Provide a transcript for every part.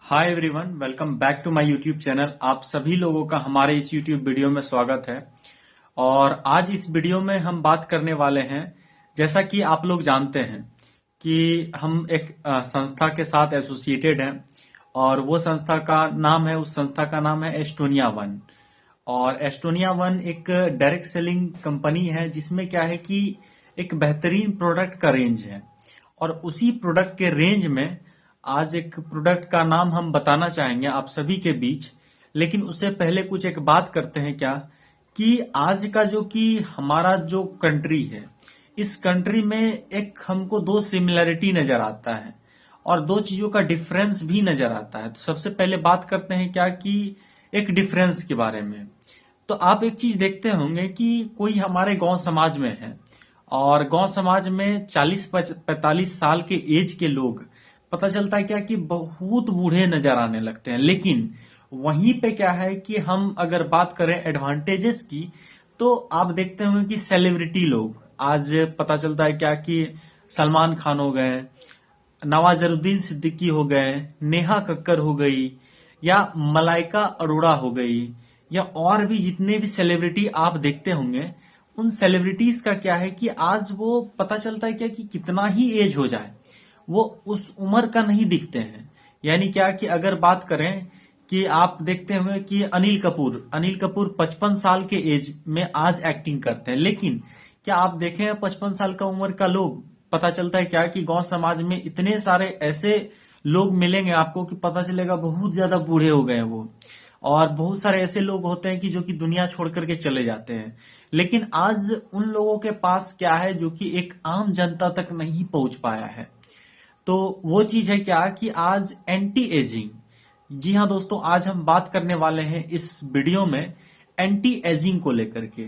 Hi everyone, welcome back to my YouTube channel. आप सभी लोगों का हमारे इस यूट्यूब वीडियो में स्वागत है। और आज इस वीडियो में हम बात करने वाले हैं, जैसा कि आप लोग जानते हैं कि हम एक संस्था के साथ एसोसिएटेड हैं और वो संस्था का नाम है, उस संस्था का नाम है एस्टोनिया वन। और एस्टोनिया वन एक डायरेक्ट सेलिंग कंपनी है जिसमें क्या है कि एक बेहतरीन प्रोडक्ट का रेंज है। और उसी प्रोडक्ट के रेंज में आज एक प्रोडक्ट का नाम हम बताना चाहेंगे आप सभी के बीच। लेकिन उससे पहले कुछ एक बात करते हैं क्या कि आज का जो कि हमारा जो कंट्री है, इस कंट्री में एक हमको दो सिमिलरिटी नजर आता है और दो चीजों का डिफरेंस भी नजर आता है। तो सबसे पहले बात करते हैं क्या कि एक डिफरेंस के बारे में। तो आप एक चीज देखते होंगे कि कोई हमारे गांव समाज में है और गांव समाज में 40-45 साल के एज के लोग पता चलता है क्या कि बहुत बूढ़े नजर आने लगते हैं। लेकिन वहीं पे क्या है कि हम अगर बात करें एडवांटेजेस की, तो आप देखते होंगे कि सेलिब्रिटी लोग आज पता चलता है क्या कि सलमान खान हो गए, नवाजुद्दीन सिद्दीकी हो गए, नेहा कक्कर हो गई, या मलाइका अरोड़ा हो गई, या और भी जितने भी सेलिब्रिटी आप देखते होंगे, उन सेलिब्रिटीज का क्या है कि आज वो पता चलता है क्या कि कितना ही एज हो जाए वो उस उम्र का नहीं दिखते हैं। यानी क्या कि अगर बात करें कि आप देखते होंगे कि अनिल कपूर 55 साल के एज में आज एक्टिंग करते हैं। लेकिन क्या आप देखें 55 साल का उम्र का लोग, पता चलता है क्या कि गांव समाज में इतने सारे ऐसे लोग मिलेंगे आपको कि पता चलेगा बहुत ज्यादा बूढ़े हो गए हैं वो। और बहुत सारे ऐसे लोग होते हैं कि जो कि दुनिया छोड़ करके चले जाते हैं। लेकिन आज उन लोगों के पास क्या है जो कि एक आम जनता तक नहीं पहुंच पाया है। तो वो चीज है क्या कि आज एंटी एजिंग, जी हाँ दोस्तों, आज हम बात करने वाले हैं इस वीडियो में एंटी एजिंग को लेकर के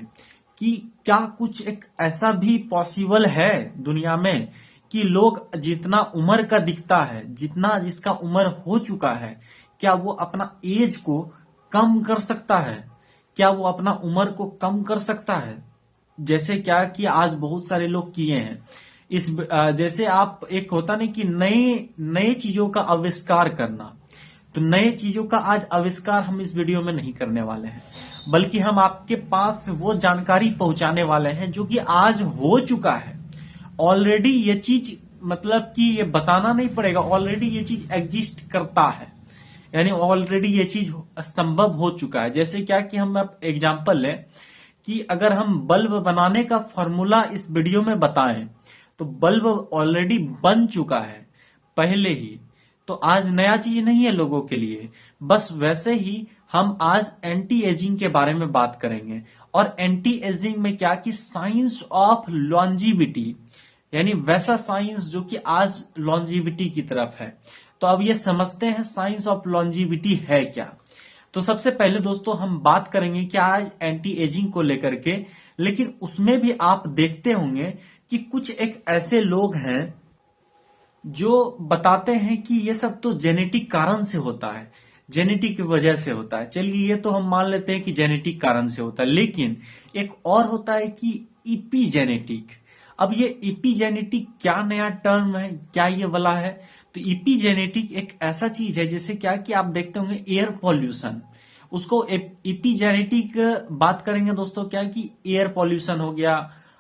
कि क्या कुछ एक ऐसा भी पॉसिबल है दुनिया में कि लोग जितना उम्र का दिखता है, जितना जिसका उम्र हो चुका है, क्या वो अपना एज को कम कर सकता है? क्या वो अपना उम्र को कम कर सकता है? जैसे क्या कि आज बहुत सारे लोग किए हैं जैसे आप एक होता नहीं कि नए नए चीजों का आविष्कार करना। तो नए चीजों का आज आविष्कार हम इस वीडियो में नहीं करने वाले हैं, बल्कि हम आपके पास वो जानकारी पहुंचाने वाले हैं जो कि आज हो चुका है ऑलरेडी। ये चीज मतलब कि ये बताना नहीं पड़ेगा, ऑलरेडी ये चीज एग्जिस्ट करता है, यानी ऑलरेडी ये चीज संभव हो चुका है। जैसे क्या कि हम एग्जांपल लें कि अगर हम बल्ब बनाने का फॉर्मूला इस वीडियो में बताएं, तो बल्ब ऑलरेडी बन चुका है पहले ही। तो आज नया चीज नहीं है लोगों के लिए। बस वैसे ही हम आज एंटी एजिंग के बारे में बात करेंगे। और एंटी एजिंग में क्या कि साइंस ऑफ लॉन्जिविटी, यानी वैसा साइंस जो कि आज लॉन्जिविटी की तरफ है। तो अब ये समझते हैं साइंस ऑफ लॉन्जिविटी है क्या। तो सबसे पहले दोस्तों हम बात करेंगे कि आज एंटी एजिंग को लेकर के। लेकिन उसमें भी आप देखते होंगे कि कुछ एक ऐसे लोग हैं जो बताते हैं कि ये सब तो जेनेटिक कारण से होता है, जेनेटिक की वजह से होता है। चलिए ये तो हम मान लेते हैं कि जेनेटिक कारण से होता है, लेकिन एक और होता है कि इपीजेनेटिक। अब ये इपीजेनेटिक क्या नया टर्म है, क्या ये वाला है? तो इपीजेनेटिक एक ऐसा चीज है जैसे क्या कि आप देखते होंगे एयर पॉल्यूशन, उसको इपीजेनेटिक बात करेंगे दोस्तों। क्या कि एयर पॉल्यूशन हो गया,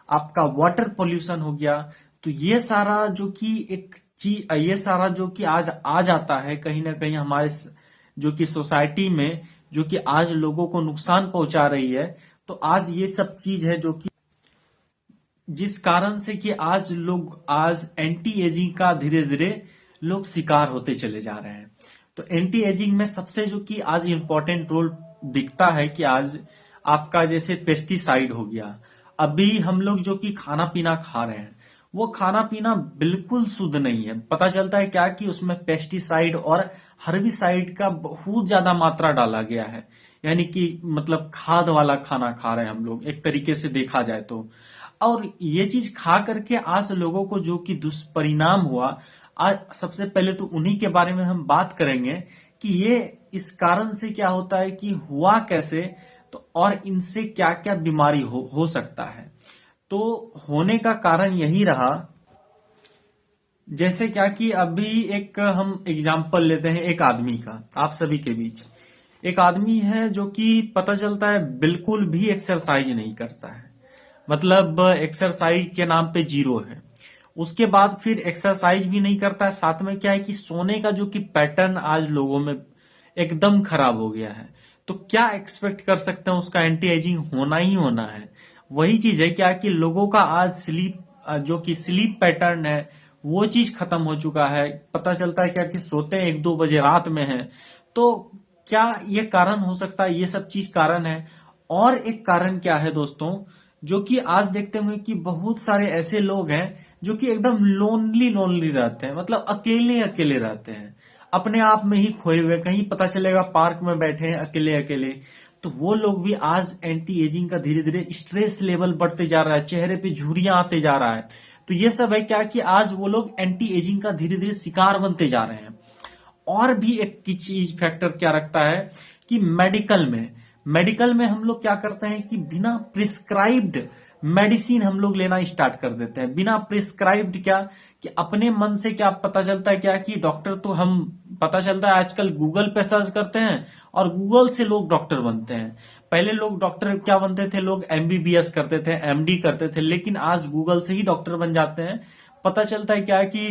आपका वाटर पॉल्यूशन हो गया। तो ये सारा जो कि एक चीज, ये सारा जो कि आज आ जाता है कहीं ना कहीं हमारे जो कि सोसाइटी में, जो कि आज लोगों को नुकसान पहुंचा रही है। तो आज ये सब चीज है जो कि जिस कारण से कि आज लोग आज एंटी एजिंग का धीरे धीरे लोग शिकार होते चले जा रहे हैं। तो एंटी एजिंग में सबसे जो कि आज इंपॉर्टेंट रोल दिखता है कि आज आपका जैसे पेस्टिसाइड हो गया। अभी हम लोग जो कि खाना पीना खा रहे हैं, वो खाना पीना बिल्कुल शुद्ध नहीं है। पता चलता है क्या कि उसमें पेस्टिसाइड और हर्बिसाइड का बहुत ज्यादा मात्रा डाला गया है। यानी कि मतलब खाद वाला खाना खा रहे हैं हम लोग, एक तरीके से देखा जाए तो। और ये चीज खा करके आज लोगों को जो कि दुष्परिणाम हुआ, आज सबसे पहले तो उन्हीं के बारे में हम बात करेंगे कि ये इस कारण से क्या होता है कि हुआ कैसे, तो और इनसे क्या क्या बीमारी हो सकता है। तो होने का कारण यही रहा जैसे क्या कि अभी एक हम एग्जाम्पल लेते हैं एक आदमी का आप सभी के बीच। एक आदमी है जो कि पता चलता है बिल्कुल भी एक्सरसाइज नहीं करता है, मतलब एक्सरसाइज के नाम पे जीरो है। उसके बाद फिर एक्सरसाइज भी नहीं करता है, साथ में क्या है कि सोने का जो कि पैटर्न आज लोगों में एकदम खराब हो गया है। तो क्या एक्सपेक्ट कर सकते हैं, उसका एंटी एजिंग होना ही होना है। वही चीज है क्या कि लोगों का आज स्लीप जो कि स्लीप पैटर्न है वो चीज खत्म हो चुका है। पता चलता है क्या कि सोते हैं 1-2 बजे रात में है। तो क्या ये कारण हो सकता है, ये सब चीज कारण है। और एक कारण क्या है दोस्तों, जो कि आज देखते हुए कि बहुत सारे ऐसे लोग हैं जो कि एकदम लोनली लोनली रहते हैं, मतलब अकेले अकेले रहते हैं, अपने आप में ही खोए हुए। कहीं पता चलेगा पार्क में बैठे हैं अकेले अकेले। तो वो लोग भी आज एंटी एजिंग का धीरे धीरे स्ट्रेस लेवल बढ़ते जा रहा है, चेहरे पे झुर्रियां आते जा रहा है। तो ये सब है क्या कि आज वो लोग एंटी एजिंग का धीरे धीरे शिकार बनते जा रहे हैं। और भी एक चीज फैक्टर क्या रखता है कि मेडिकल में हम लोग क्या करते हैं कि बिना प्रिस्क्राइब्ड मेडिसिन हम लोग लेना स्टार्ट कर देते हैं। बिना प्रिस्क्राइब्ड क्या कि अपने मन से क्या पता चलता है क्या कि डॉक्टर तो हम, पता चलता है आजकल गूगल पे सर्च करते हैं और गूगल से लोग डॉक्टर बनते हैं। पहले लोग डॉक्टर क्या बनते थे, लोग एमबीबीएस करते थे, एमडी करते थे, लेकिन आज गूगल से ही डॉक्टर बन जाते हैं। पता चलता है क्या कि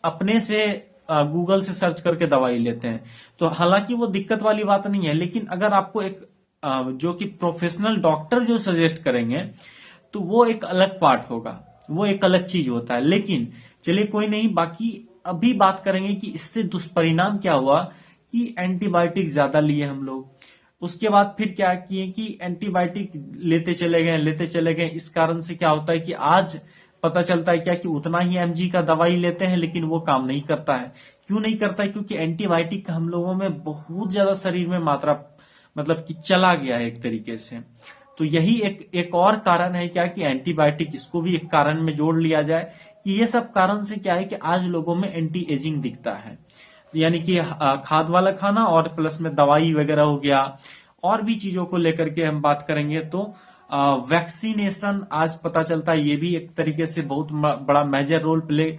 अपने से गूगल से सर्च करके दवाई लेते हैं। तो हालांकि वो दिक्कत वाली बात नहीं है, लेकिन अगर आपको एक जो कि प्रोफेशनल डॉक्टर जो सजेस्ट करेंगे तो वो एक अलग पार्ट होगा, वो एक अलग चीज होता है। लेकिन चलिए कोई नहीं, बाकी अभी बात करेंगे कि इससे दुष्परिणाम क्या हुआ कि एंटीबायोटिक ज्यादा लिए हम लोग। उसके बाद फिर क्या किए कि एंटीबायोटिक लेते चले गए। इस कारण से क्या होता है कि आज पता चलता है क्या कि उतना ही एमजी का दवाई लेते हैं लेकिन वो काम नहीं करता है। क्यों नहीं करता है? क्योंकि एंटीबायोटिक का हम लोगों में बहुत ज्यादा शरीर में मात्रा मतलब कि चला गया है एक तरीके से। तो यही एक और कारण है क्या कि एंटीबायोटिक, इसको भी एक कारण में जोड़ लिया जाए कि ये सब कारण से क्या है कि आज लोगों में एंटी एजिंग दिखता है। यानी कि खाद वाला खाना और प्लस में दवाई वगैरह हो गया। और भी चीजों को लेकर के हम बात करेंगे तो वैक्सीनेशन आज पता चलता है ये भी एक तरीके से बहुत बड़ा मेजर रोल प्ले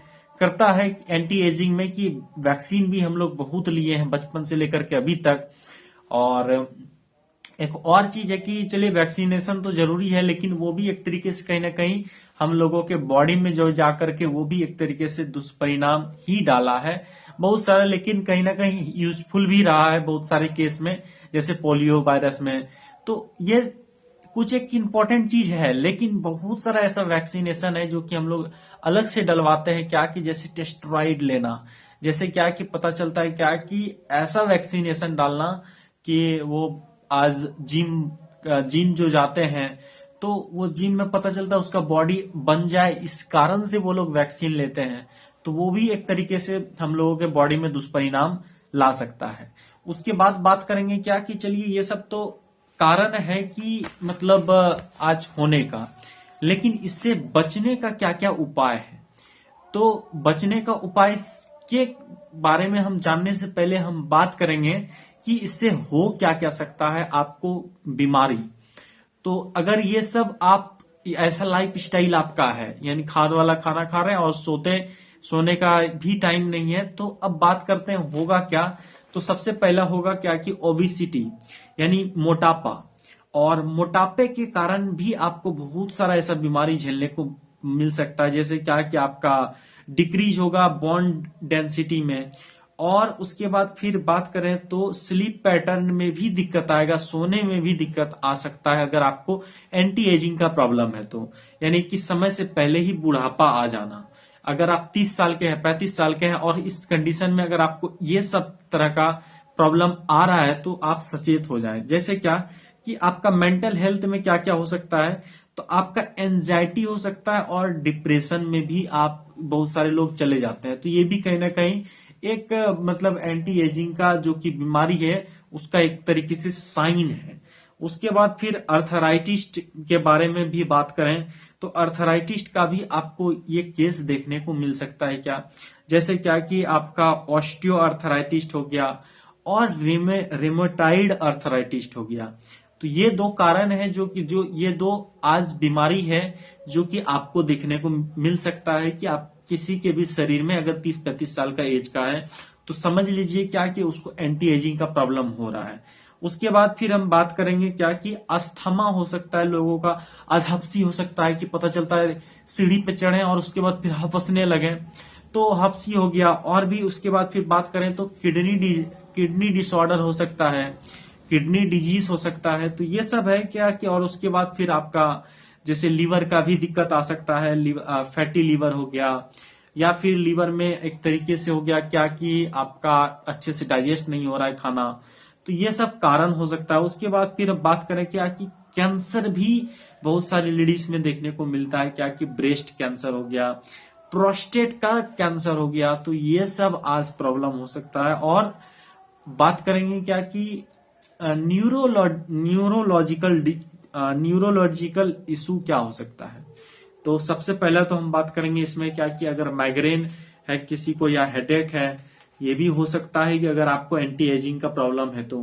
करता है एंटी एजिंग में, कि वैक्सीन भी हम लोग बहुत लिए हैं बचपन से लेकर के अभी तक। और एक और चीज है कि चलिए वैक्सीनेशन तो जरूरी है, लेकिन वो भी एक तरीके से कहीं ना कहीं हम लोगों के बॉडी में जो जाकर के वो भी एक तरीके से दुष्परिणाम ही डाला है बहुत सारा। लेकिन कहीं ना कहीं यूजफुल भी रहा है बहुत सारे केस में, जैसे पोलियो वायरस में। तो ये कुछ एक इम्पोर्टेंट चीज है, लेकिन बहुत सारा ऐसा वैक्सीनेशन है जो कि हम लोग अलग से डलवाते हैं। क्या कि जैसे टेस्टोराइड लेना, जैसे क्या कि पता चलता है क्या कि ऐसा वैक्सीनेशन डालना कि वो आज जिम जो जाते हैं तो वो जिम में पता चलता है उसका बॉडी बन जाए, इस कारण से वो लोग वैक्सीन लेते हैं। तो वो भी एक तरीके से हम लोगों के बॉडी में दुष्परिणाम ला सकता है। उसके बाद बात करेंगे क्या कि चलिए ये सब तो कारण है कि मतलब आज होने का, लेकिन इससे बचने का क्या क्या उपाय है। तो बचने का उपाय के बारे में हम जानने से पहले हम बात करेंगे कि इससे हो क्या क्या सकता है आपको बीमारी। तो अगर ये सब आप ऐसा लाइफ स्टाइल आपका है, यानी खाद वाला खाना खा रहे हैं और सोने का भी टाइम नहीं है, तो अब बात करते हैं होगा क्या। तो सबसे पहला होगा क्या कि ओबिसिटी, यानी मोटापा। और मोटापे के कारण भी आपको बहुत सारा ऐसा बीमारी झेलने को मिल सकता है, जैसे क्या कि आपका डिक्रीज होगा बॉन्ड डेंसिटी में। और उसके बाद फिर बात करें तो स्लीप पैटर्न में भी दिक्कत आएगा, सोने में भी दिक्कत आ सकता है अगर आपको एंटी एजिंग का प्रॉब्लम है तो। यानी कि समय से पहले ही बुढ़ापा आ जाना। अगर आप 30 साल के हैं, 35 साल के हैं और इस कंडीशन में अगर आपको ये सब तरह का प्रॉब्लम आ रहा है तो आप सचेत हो जाएं। जैसे क्या कि आपका मेंटल हेल्थ में क्या क्या हो सकता है, तो आपका एंजाइटी हो सकता है और डिप्रेशन में भी आप बहुत सारे लोग चले जाते हैं। तो ये भी कहीं ना कहीं एक मतलब एंटी एजिंग का जो कि बीमारी है उसका एक तरीके से साइन है। उसके बाद फिर अर्थराइटिस के बारे में भी बात करें तो अर्थराइटिस का भी आपको ये केस देखने को मिल सकता है क्या, जैसे क्या कि आपका ऑस्टियो अर्थराइटिस हो गया और रेमेटाइड अर्थराइटिस हो गया। तो ये दो कारण है जो ये दो आज बीमारी है जो कि आपको देखने को मिल सकता है कि आप किसी के भी शरीर में अगर 30-35 साल का एज का है तो समझ लीजिए क्या कि उसको एंटी एजिंग का प्रॉब्लम हो रहा है। उसके बाद फिर हम बात करेंगे क्या कि अस्थमा हो सकता है लोगों का, अधहपसी हो सकता है कि पता चलता है सीढ़ी पे चढ़े और उसके बाद फिर हफसने लगे, तो हफसी हो गया। और भी उसके बाद फिर बात करें तो किडनी डिसऑर्डर हो सकता है, किडनी डिजीज हो सकता है। तो ये सब है क्या कि और उसके बाद फिर आपका जैसे लीवर का भी दिक्कत आ सकता है, फैटी लीवर हो गया, या फिर लीवर में एक तरीके से हो गया क्या कि आपका अच्छे से डाइजेस्ट नहीं हो रहा है खाना। तो ये सब कारण हो सकता है। उसके बाद फिर अब बात करें क्या कि कैंसर भी बहुत सारी लेडीज में देखने को मिलता है, क्या कि ब्रेस्ट कैंसर हो गया, प्रोस्टेट का कैंसर हो गया। तो ये सब आज प्रॉब्लम हो सकता है। और बात करेंगे क्या कि न्यूरोलॉजिकल इशू क्या हो सकता है। तो सबसे पहला तो हम बात करेंगे इसमें क्या कि अगर माइग्रेन है किसी को या हेडेक है, ये भी हो सकता है कि अगर आपको एंटी एजिंग का प्रॉब्लम है तो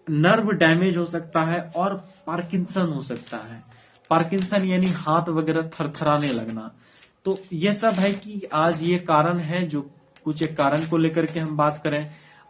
नर्व डैमेज हो सकता है और पार्किंसन हो सकता है। पार्किंसन यानी हाथ वगैरह थरथराने लगना। तो ये सब है कि आज ये कारण है जो कुछ एक कारण को लेकर के हम बात करें।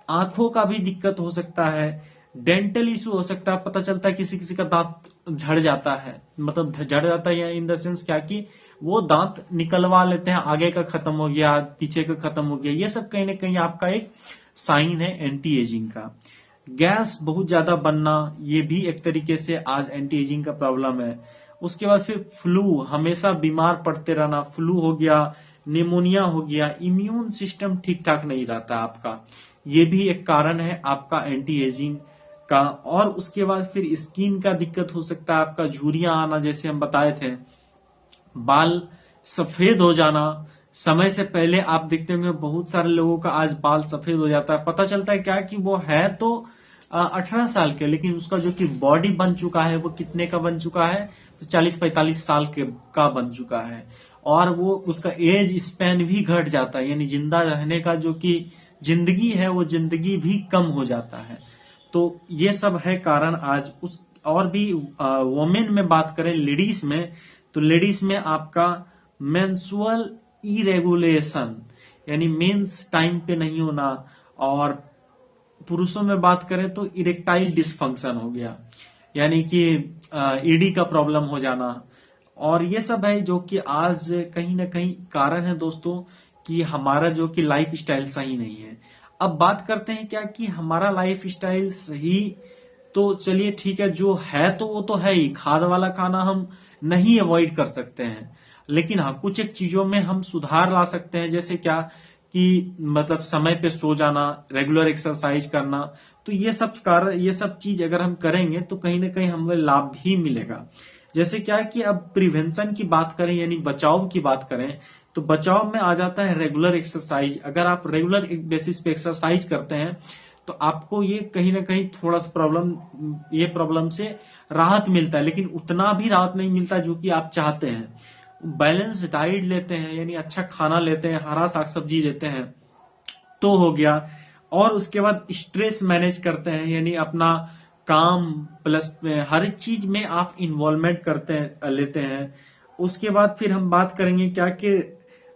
आंखों का भी दिक्कत हो सकता है, डेंटल इशू हो सकता है। पता चलता है किसी किसी का दांत झड़ जाता है, मतलब झड़ जाता है या इन द सेंस क्या कि वो दांत निकलवा लेते हैं, आगे का खत्म हो गया, पीछे का खत्म हो गया। ये सब कहीं ना कहीं आपका एक साइन है एंटी एजिंग का। गैस बहुत ज्यादा बनना, ये भी एक तरीके से आज एंटी एजिंग का प्रॉब्लम है। उसके बाद फिर फ्लू, हमेशा बीमार पड़ते रहना, फ्लू हो गया, निमोनिया हो गया, इम्यून सिस्टम ठीक ठाक नहीं रहता आपका, ये भी एक कारण है आपका एंटी एजिंग का। और उसके बाद फिर स्किन का दिक्कत हो सकता है आपका, झुर्रियां आना, जैसे हम बताए थे, बाल सफेद हो जाना। समय से पहले आप देखते होंगे बहुत सारे लोगों का आज बाल सफेद हो जाता है। पता चलता है क्या कि वो है तो 18 साल के, लेकिन उसका जो कि बॉडी बन चुका है वो कितने का बन चुका है, तो 40-45 साल के का बन चुका है। और वो उसका एज स्पैन भी घट जाता है, यानी जिंदा रहने का जो कि जिंदगी है वो जिंदगी भी कम हो जाता है। तो ये सब है कारण आज उस। और भी वोमेन में बात करें, लेडीज में, तो लेडीज में आपका मेंस्ट्रुअल इरेगुलेशन यानी मेंस टाइम पे नहीं होना। और पुरुषों में बात करें तो इरेक्टाइल डिसफंक्शन हो गया, यानी कि ईडी का प्रॉब्लम हो जाना। और ये सब है जो कि आज कहीं ना कहीं कारण है दोस्तों कि हमारा जो कि लाइफ स्टाइल सही नहीं है। अब बात करते हैं क्या कि हमारा लाइफ स्टाइल सही, तो चलिए ठीक है, जो है तो वो तो है ही, खाद वाला खाना हम नहीं अवॉइड कर सकते हैं, लेकिन हाँ कुछ एक चीजों में हम सुधार ला सकते हैं। जैसे क्या कि मतलब समय पे सो जाना, रेगुलर एक्सरसाइज करना। तो ये सब चीज अगर हम करेंगे तो कहीं ना कहीं हमें लाभ भी मिलेगा। जैसे क्या है कि अब प्रिवेंशन की बात करें यानी बचाव की बात करें, तो बचाव में आ जाता है रेगुलर एक्सरसाइज। अगर आप रेगुलर एक बेसिस पे एक्सरसाइज करते हैं तो आपको ये कहीं ना कहीं थोड़ा सा प्रॉब्लम से राहत मिलता है, लेकिन उतना भी राहत नहीं मिलता जो कि आप चाहते हैं। बैलेंस डाइट लेते हैं यानी अच्छा खाना लेते हैं, हरा साग सब्जी लेते हैं तो हो गया। और उसके बाद स्ट्रेस मैनेज करते हैं, यानी अपना काम प्लस में हर चीज में आप इन्वॉल्वमेंट करते हैं, लेते हैं। उसके बाद फिर हम बात करेंगे क्या कि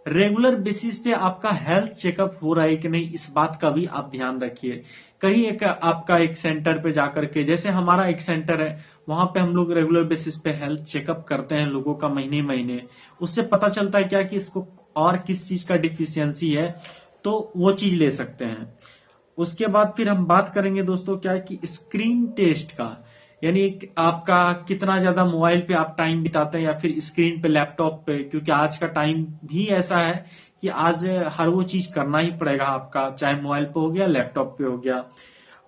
रेगुलर बेसिस पे आपका हेल्थ चेकअप हो रहा है कि नहीं, इस बात का भी आप ध्यान रखिए। कहीं एक आपका एक सेंटर पे जाकर के, जैसे हमारा एक सेंटर है, वहां पे हम लोग रेगुलर बेसिस पे हेल्थ चेकअप करते हैं लोगों का महीने महीने। उससे पता चलता है क्या कि इसको और किस चीज का डिफिशियंसी है, तो वो चीज ले सकते हैं। उसके बाद फिर हम बात करेंगे दोस्तों क्या है कि स्क्रीन टेस्ट का, यानी आपका कितना ज्यादा मोबाइल पे आप टाइम बिताते हैं या फिर स्क्रीन पे, लैपटॉप पे, क्योंकि आज का टाइम भी ऐसा है कि आज हर वो चीज करना ही पड़ेगा आपका, चाहे मोबाइल पे हो गया, लैपटॉप पे हो गया।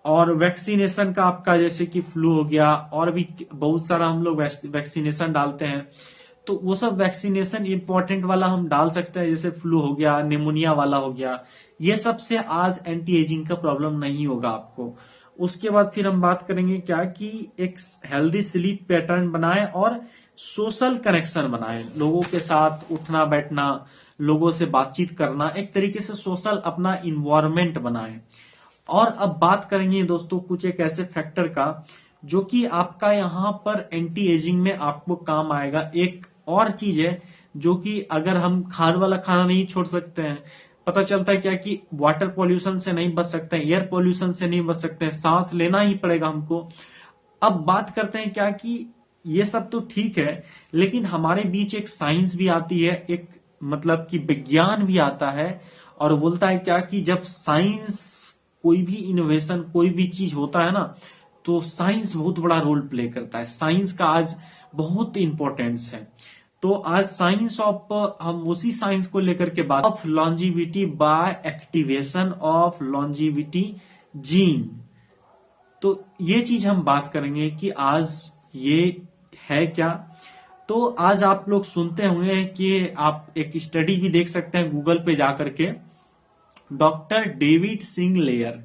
और वैक्सीनेशन का आपका जैसे कि फ्लू हो गया, और भी बहुत सारा हम लोग वैक्सीनेशन डालते हैं, तो वो सब वैक्सीनेशन इंपॉर्टेंट वाला हम डाल सकते हैं, जैसे फ्लू हो गया, निमोनिया वाला हो गया। ये सब से आज एंटी एजिंग का प्रॉब्लम नहीं होगा आपको। उसके बाद फिर हम बात करेंगे क्या कि एक हेल्दी स्लीप पैटर्न बनाएं और सोशल कनेक्शन बनाएं, लोगों के साथ उठना बैठना, लोगों से बातचीत करना, एक तरीके से सोशल अपना इन्वायरमेंट बनाएं। और अब बात करेंगे दोस्तों कुछ एक ऐसे फैक्टर का जो कि आपका यहाँ पर एंटी एजिंग में आपको काम आएगा। एक और चीज है जो कि अगर हम खाद वाला खाना नहीं छोड़ सकते हैं, पता चलता है क्या कि वाटर पॉल्यूशन से नहीं बच सकते हैं, एयर पॉल्यूशन से नहीं बच सकते हैं, सांस लेना ही पड़ेगा हमको। अब बात करते हैं क्या कि ये सब तो ठीक है, लेकिन हमारे बीच एक साइंस भी आती है, एक मतलब कि विज्ञान भी आता है और बोलता है क्या कि जब साइंस, कोई भी इनोवेशन, कोई भी चीज होता है ना, तो साइंस बहुत बड़ा रोल प्ले करता है। साइंस का आज बहुत इंपॉर्टेंस है। तो आज साइंस ऑफ, हम उसी साइंस को लेकर के बात of longevity by activation of longevity gene. तो ये चीज हम बात करेंगे कि आज ये है क्या। तो आज आप लोग सुनते हुए कि आप एक स्टडी भी देख सकते हैं गूगल पे जाकर के, डॉक्टर डेविड सिंह लेयर,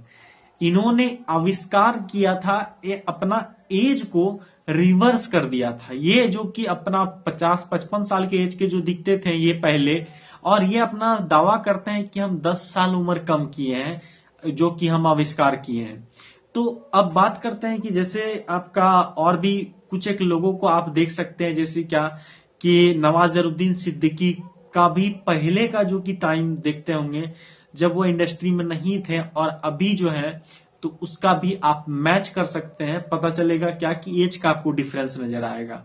इन्होंने आविष्कार किया था, ये अपना एज को रिवर्स कर दिया था। ये जो कि अपना 50-55 साल के एज के जो दिखते थे ये पहले, और ये अपना दावा करते हैं कि हम 10 साल उम्र कम किए हैं, जो कि हम आविष्कार किए हैं। तो अब बात करते हैं कि जैसे आपका और भी कुछ एक लोगों को आप देख सकते हैं, जैसे क्या कि नवाजुद्दीन सिद्दीकी का भी पहले का जो कि टाइम देखते होंगे जब वो इंडस्ट्री में नहीं थे, और अभी जो है तो उसका भी आप मैच कर सकते हैं, पता चलेगा क्या कि एज का आपको डिफरेंस नजर आएगा।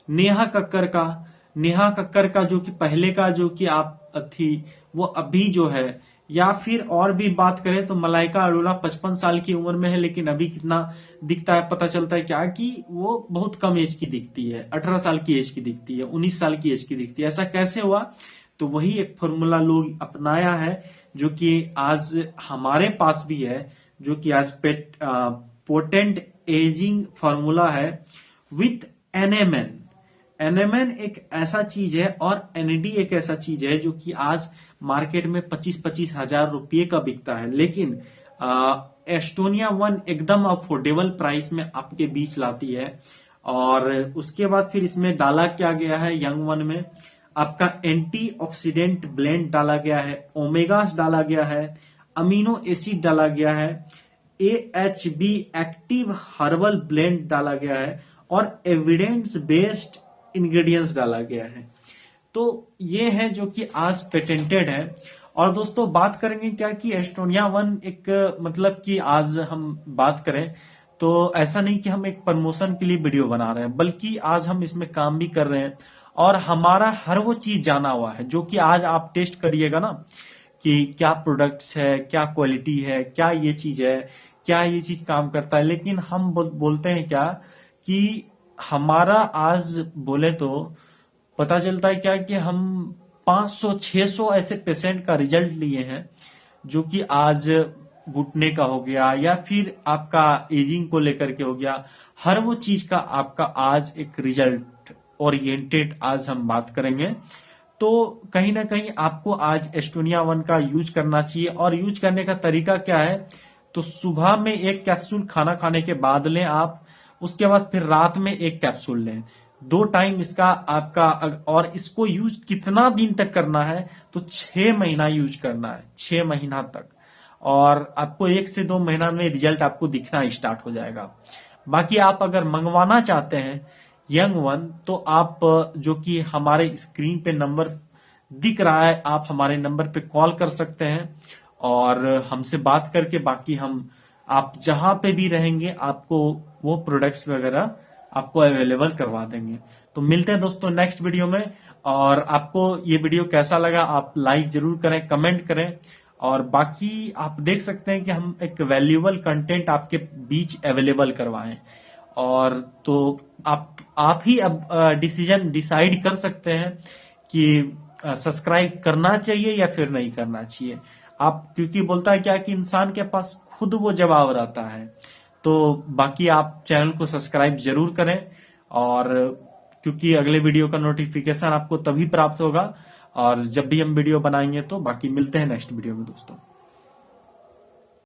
नेहा कक्कर का, नेहा कक्कर का जो कि पहले का जो कि आप थी, वो अभी जो है, या फिर और भी बात करें तो मलाइका अरोड़ा 55 साल की उम्र में है, लेकिन अभी कितना दिखता है पता चलता है क्या कि वो बहुत कम एज की दिखती है, 18 साल की एज की दिखती है, 19 साल की एज की दिखती है। ऐसा कैसे हुआ? तो वही एक फॉर्मूला लोग अपनाया है जो कि आज हमारे पास भी है, जो कि आज पोटेंट एजिंग फॉर्मूला है विथ एनएमएन। एनएमएन एक ऐसा चीज है और एनडी एक ऐसा चीज है जो कि आज मार्केट में 25-25 हजार रुपये का बिकता है, लेकिन एस्टोनिया वन एकदम अफोर्डेबल प्राइस में आपके बीच लाती है। और उसके बाद फिर इसमें डाला क्या गया है, यंग वन में आपका एंटीऑक्सीडेंट ब्लेंड डाला गया है, ओमेगास डाला गया है, अमीनो एसिड डाला गया है, AHB एक्टिव हर्बल ब्लेंड डाला गया है, और एविडेंस बेस्ड इंग्रेडिएंट्स डाला गया है। तो ये है जो कि आज पेटेंटेड है। और दोस्तों बात करेंगे क्या कि एस्टोनिया वन एक, मतलब कि आज हम बात करें तो ऐसा नहीं कि हम एक प्रमोशन के लिए वीडियो बना रहे हैं, बल्कि आज हम इसमें काम भी कर रहे हैं और हमारा हर वो चीज जाना हुआ है जो कि आज आप टेस्ट करिएगा ना कि क्या प्रोडक्ट्स है, क्या क्वालिटी है, क्या ये चीज है, क्या ये चीज काम करता है। लेकिन हम बोलते हैं क्या कि हमारा आज बोले तो पता चलता है क्या कि हम 500-600 ऐसे पेशेंट का रिजल्ट लिए हैं, जो कि आज घुटने का हो गया या फिर आपका एजिंग को लेकर के हो गया, हर वो चीज का आपका आज एक रिजल्ट ओरिएंटेड आज हम बात करेंगे। तो कहीं ना कहीं आपको आज एस्टोनिया वन का यूज करना चाहिए। और यूज करने का तरीका क्या है, तो सुबह में एक कैप्सूल खाना खाने के बाद लें आप, उसके बाद फिर रात में एक कैप्सूल लें, 2 टाइम इसका आपका। और इसको यूज कितना दिन तक करना है, तो 6 महीना यूज करना है, 6 महीना तक। और आपको 1 से 2 महीना में रिजल्ट आपको दिखना स्टार्ट हो जाएगा। बाकी आप अगर मंगवाना चाहते हैं यंग वन, तो आप जो कि हमारे स्क्रीन पे नंबर दिख रहा है, आप हमारे नंबर पे कॉल कर सकते हैं और हमसे बात करके बाकी हम, आप जहां पे भी रहेंगे आपको वो प्रोडक्ट्स वगैरह आपको अवेलेबल करवा देंगे। तो मिलते हैं दोस्तों नेक्स्ट वीडियो में। और आपको ये वीडियो कैसा लगा आप लाइक जरूर करें, कमेंट करें। और बाकी आप देख सकते हैं कि हम एक वैल्यूएबल कंटेंट आपके बीच अवेलेबल करवाएं। और तो आप ही अब डिसीजन डिसाइड कर सकते हैं कि सब्सक्राइब करना चाहिए या फिर नहीं करना चाहिए। आप, क्योंकि बोलता है क्या कि इंसान के पास खुद वो जवाब रहता है। तो बाकी आप चैनल को सब्सक्राइब जरूर करें, और क्योंकि अगले वीडियो का नोटिफिकेशन आपको तभी प्राप्त होगा और जब भी हम वीडियो बनाएंगे। तो बाकी मिलते हैं नेक्स्ट वीडियो में दोस्तों।